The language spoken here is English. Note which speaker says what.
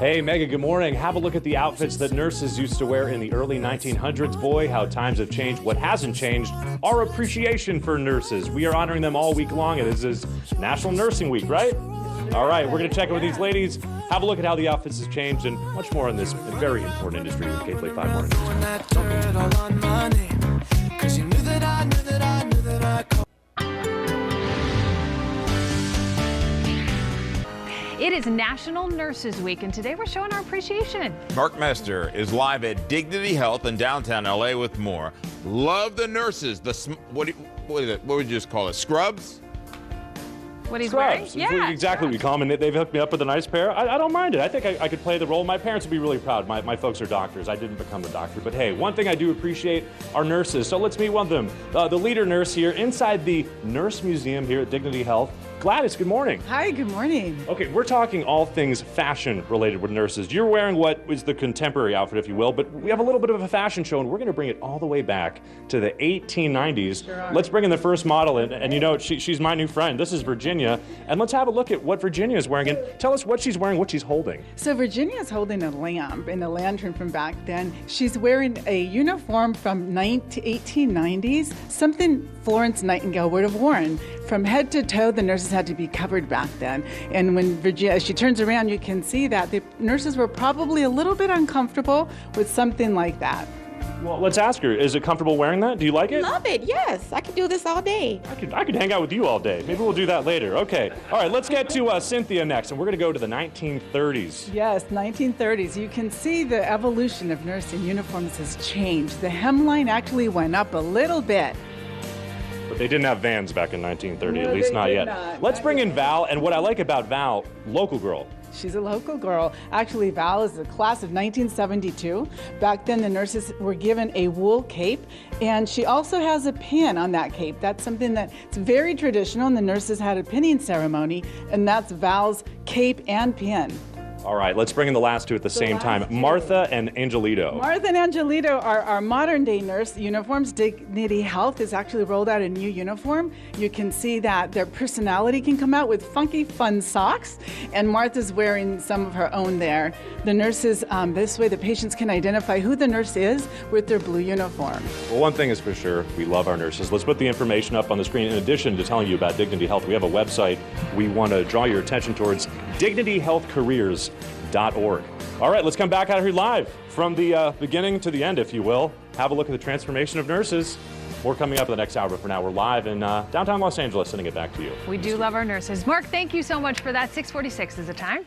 Speaker 1: Hey, Mega, good morning. Have a look at the outfits that nurses used to wear in the early 1900s. Boy, how times have changed. What hasn't changed, our appreciation for nurses. We are honoring them all week long, and this is National Nursing Week, right? All right, we're going to check in with these ladies, have a look at how the outfits has changed, and much more in this very important industry with K-Play 5 Mornings.
Speaker 2: It is National Nurses Week, and today we're showing our appreciation.
Speaker 3: Mark Mester is live at Dignity Health in downtown LA with more. Love the nurses. What would you just call it? Scrubs?
Speaker 2: What he's
Speaker 1: Scrubs.
Speaker 2: wearing? Yeah.
Speaker 1: Exactly what we call them. And they've hooked me up with a nice pair. I don't mind it. I think I could play the role. My parents would be really proud. My folks are doctors. I didn't become a doctor. But hey, one thing I do appreciate are nurses. So let's meet one of them. The leader nurse here inside the Nurse Museum here at Dignity Health. Gladys, good morning.
Speaker 4: Hi, good morning.
Speaker 1: Okay, we're talking all things fashion related with nurses. You're wearing what is the contemporary outfit, if you will, but we have a little bit of a fashion show, and we're going to bring it all the way back to the 1890s.
Speaker 4: Sure are.
Speaker 1: Let's bring in the first model, and you know, she's my new friend. This is Virginia, and let's have a look at what Virginia is wearing, and tell us what she's wearing, what she's holding.
Speaker 4: So Virginia is holding a lamp and a lantern from back then. She's wearing a uniform from 1890s, something Florence Nightingale would have worn. From head to toe, the nurses had to be covered back then. And when Virginia, as she turns around, you can see that the nurses were probably a little bit uncomfortable with something like that.
Speaker 1: Well, let's ask her, is it comfortable wearing that? Do you like it?
Speaker 5: Love it, yes. I could do this all day.
Speaker 1: I could hang out with you all day. Maybe we'll do that later. Okay. All right, let's get to Cynthia next, and we're going to go to the 1930s.
Speaker 4: Yes, 1930s. You can see the evolution of nursing uniforms has changed. The hemline actually went up a little bit.
Speaker 1: But they didn't have Vans back in 1930,
Speaker 4: No,
Speaker 1: at least
Speaker 4: they
Speaker 1: not
Speaker 4: did
Speaker 1: yet.
Speaker 4: not.
Speaker 1: Let's bring in Val, and what I like about Val, local girl.
Speaker 4: She's a local girl. Actually, Val is the class of 1972. Back then, the nurses were given a wool cape, and she also has a pin on that cape. That's something that's very traditional, and the nurses had a pinning ceremony, and that's Val's cape and pin.
Speaker 1: All right, let's bring in the last two at the same time. Martha and Angelito.
Speaker 4: Martha and Angelito are our modern-day nurse uniforms. Dignity Health has actually rolled out a new uniform. You can see that their personality can come out with funky, fun socks, and Martha's wearing some of her own there. The nurses, this way the patients can identify who the nurse is with their blue uniform.
Speaker 1: Well, one thing is for sure, we love our nurses. Let's put the information up on the screen. In addition to telling you about Dignity Health, we have a website we want to draw your attention towards, dignityhealthcareers.org. All right, let's come back out here live from the beginning to the end, if you will. Have a look at the transformation of nurses. More coming up in the next hour, but for now, we're live in downtown Los Angeles, sending it back to you.
Speaker 2: We do love our nurses. Mark, thank you so much for that. 6:46 is the time.